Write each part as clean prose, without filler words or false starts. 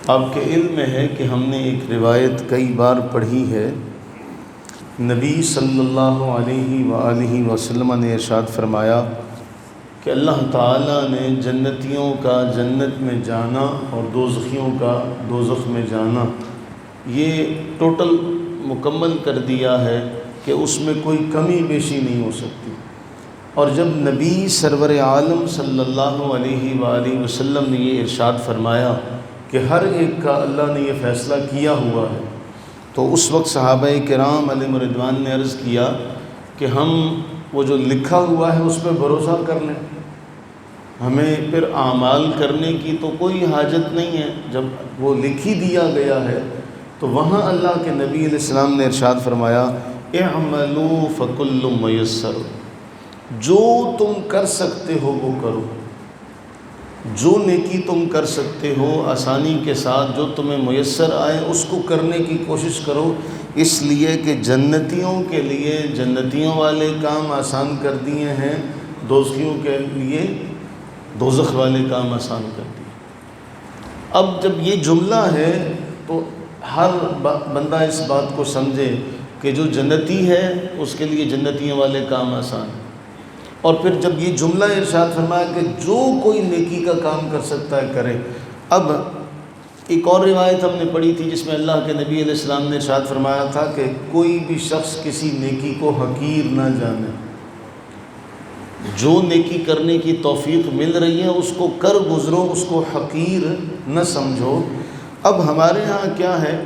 آپ کے علم میں ہے کہ ہم نے ایک روایت کئی بار پڑھی ہے، نبی صلی اللہ علیہ وآلہ وسلم نے ارشاد فرمایا کہ اللہ تعالیٰ نے جنتیوں کا جنت میں جانا اور دوزخیوں کا دوزخ میں جانا یہ ٹوٹل مکمل کر دیا ہے کہ اس میں کوئی کمی بیشی نہیں ہو سکتی۔ اور جب نبی سرور عالم صلی اللہ علیہ وآلہ وسلم نے یہ ارشاد فرمایا کہ ہر ایک کا اللہ نے یہ فیصلہ کیا ہوا ہے، تو اس وقت صحابہ کرام علیہم رضوان نے عرض کیا کہ ہم وہ جو لکھا ہوا ہے اس پہ بھروسہ کر لیں، ہمیں پھر اعمال کرنے کی تو کوئی حاجت نہیں ہے، جب وہ لکھ ہی دیا گیا ہے۔ تو وہاں اللہ کے نبی علیہ السلام نے ارشاد فرمایا اعملوا فکل میسر، جو تم کر سکتے ہو وہ کرو، جو نیکی تم کر سکتے ہو آسانی کے ساتھ جو تمہیں میسر آئے اس کو کرنے کی کوشش کرو، اس لیے کہ جنتیوں کے لیے جنتیوں والے کام آسان کر دیے ہیں، دوزخیوں کے لیے دوزخ والے کام آسان کر دیے۔ اب جب یہ جملہ ہے تو ہر بندہ اس بات کو سمجھے کہ جو جنتی ہے اس کے لیے جنتیوں والے کام آسان ہیں، اور پھر جب یہ جملہ ارشاد فرمایا کہ جو کوئی نیکی کا کام کر سکتا ہے کرے۔ اب ایک اور روایت ہم نے پڑھی تھی جس میں اللہ کے نبی علیہ السلام نے ارشاد فرمایا تھا کہ کوئی بھی شخص کسی نیکی کو حقیر نہ جانے، جو نیکی کرنے کی توفیق مل رہی ہے اس کو کر گزرو، اس کو حقیر نہ سمجھو۔ اب ہمارے ہاں کیا ہے،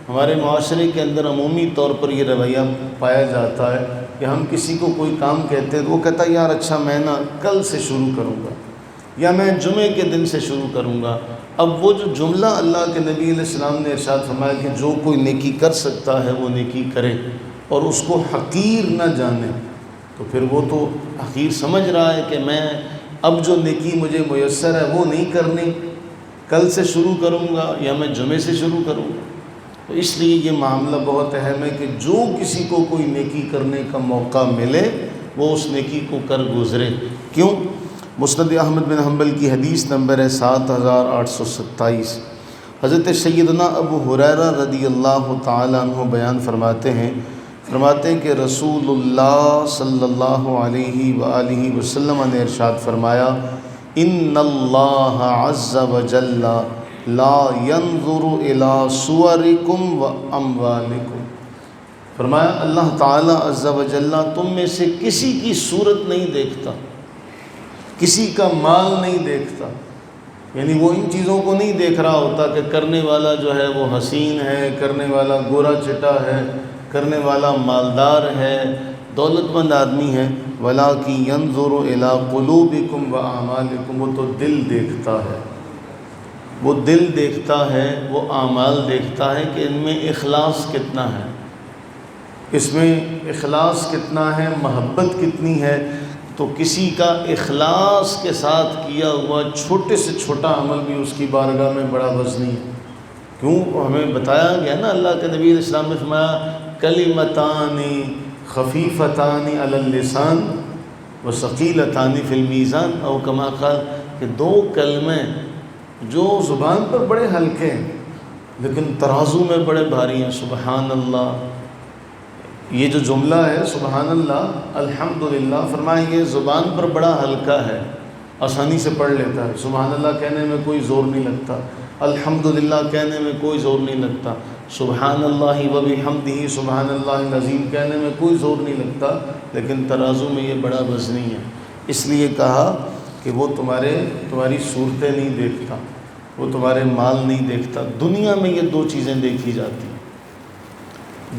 ہمارے معاشرے کے اندر عمومی طور پر یہ رویہ پایا جاتا ہے کہ ہم کسی کو کوئی کام کہتے ہیں تو وہ کہتا ہے یار اچھا میں نا کل سے شروع کروں گا، یا میں جمعے کے دن سے شروع کروں گا۔ اب وہ جو جملہ اللہ کے نبی علیہ السلام نے ارشاد فرمایا کہ جو کوئی نیکی کر سکتا ہے وہ نیکی کرے اور اس کو حقیر نہ جانے، تو پھر وہ تو حقیر سمجھ رہا ہے کہ میں اب جو نیکی مجھے میسر ہے وہ نہیں کرنی، کل سے شروع کروں گا یا میں جمعے سے شروع کروں گا۔ تو اس لیے یہ معاملہ بہت اہم ہے کہ جو کسی کو کوئی نیکی کرنے کا موقع ملے وہ اس نیکی کو کر گزرے۔ کیوں؟ مسند احمد بن حنبل کی حدیث نمبر ہے 7827۔ حضرت سیدنا ابو ہریرہ رضی اللہ تعالیٰ عنہ بیان فرماتے ہیں کہ رسول اللہ صلی اللہ علیہ وآلہ وسلم نے ارشاد فرمایا ان اللہ عز وجل لا ينظر الى صورکم و اموالکم، فرمایا اللہ تعالیٰ عز وجل تم میں سے کسی کی صورت نہیں دیکھتا، کسی کا مال نہیں دیکھتا، یعنی وہ ان چیزوں کو نہیں دیکھ رہا ہوتا کہ کرنے والا جو ہے وہ حسین ہے، کرنے والا گورا چٹا ہے، کرنے والا مالدار ہے، دولت مند آدمی ہے، وَلَٰكِن يَنظُرُ إِلَىٰ قُلُوبِكُمْ وَأَعْمَالِكُمْ، وہ تو دل دیکھتا ہے، وہ دل دیکھتا ہے، وہ اعمال دیکھتا ہے کہ ان میں اخلاص کتنا ہے، اس میں اخلاص کتنا ہے، محبت کتنی ہے۔ تو کسی کا اخلاص کے ساتھ کیا ہوا چھوٹے سے چھوٹا عمل بھی اس کی بارگاہ میں بڑا وزنی ہے۔ کیوں؟ ہمیں بتایا گیا نا، اللہ کے نبی علیہ السلام نے فرمایا کلمتان خفیفتان علی اللسان وثقیلتان فی المیزان، او کما قال، کہ دو کلمے جو زبان پر بڑے ہلکے ہیں لیکن ترازو میں بڑے بھاری ہیں۔ سبحان اللہ، یہ جو جملہ ہے سبحان اللہ الحمدللہ، فرمایا یہ زبان پر بڑا ہلکا ہے، آسانی سے پڑھ لیتا ہے۔ سبحان اللہ کہنے میں کوئی زور نہیں لگتا، الحمدللہ کہنے میں کوئی زور نہیں لگتا، سبحان اللہ وبحمدہ سبحان اللہ العظیم کہنے میں کوئی زور نہیں لگتا، لیکن ترازو میں یہ بڑا وزنی ہے۔ اس لیے کہا کہ وہ تمہاری صورتیں نہیں دیکھتا، وہ تمہارے مال نہیں دیکھتا۔ دنیا میں یہ دو چیزیں دیکھی جاتی ہیں،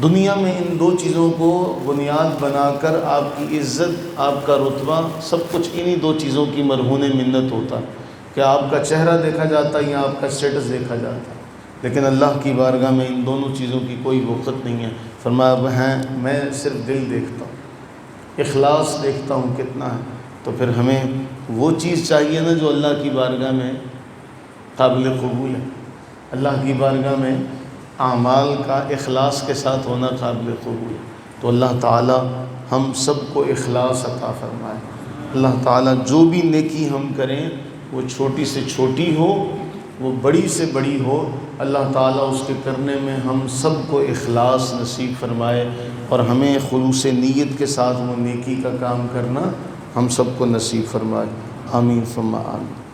دنیا میں ان دو چیزوں کو بنیاد بنا کر آپ کی عزت، آپ کا رتبہ، سب کچھ انہی دو چیزوں کی مرہون منت ہوتا ہے کہ آپ کا چہرہ دیکھا جاتا ہے یا آپ کا اسٹیٹس دیکھا جاتا ہے، لیکن اللہ کی بارگاہ میں ان دونوں چیزوں کی کوئی وقت نہیں ہے۔ فرمایا میں صرف دل دیکھتا ہوں، اخلاص دیکھتا ہوں کتنا ہے۔ تو پھر ہمیں وہ چیز چاہیے نا جو اللہ کی بارگاہ میں قابل قبول ہے، اللہ کی بارگاہ میں اعمال کا اخلاص کے ساتھ ہونا قابل قبول ہے۔ تو اللہ تعالی ہم سب کو اخلاص عطا فرمائے۔ اللہ تعالی جو بھی نیکی ہم کریں وہ چھوٹی سے چھوٹی ہو وہ بڑی سے بڑی ہو، اللہ تعالیٰ اس کے کرنے میں ہم سب کو اخلاص نصیب فرمائے، اور ہمیں خلوص نیت کے ساتھ وہ نیکی کا کام کرنا ہم سب کو نصیب فرمائے۔ آمین ثم آمین۔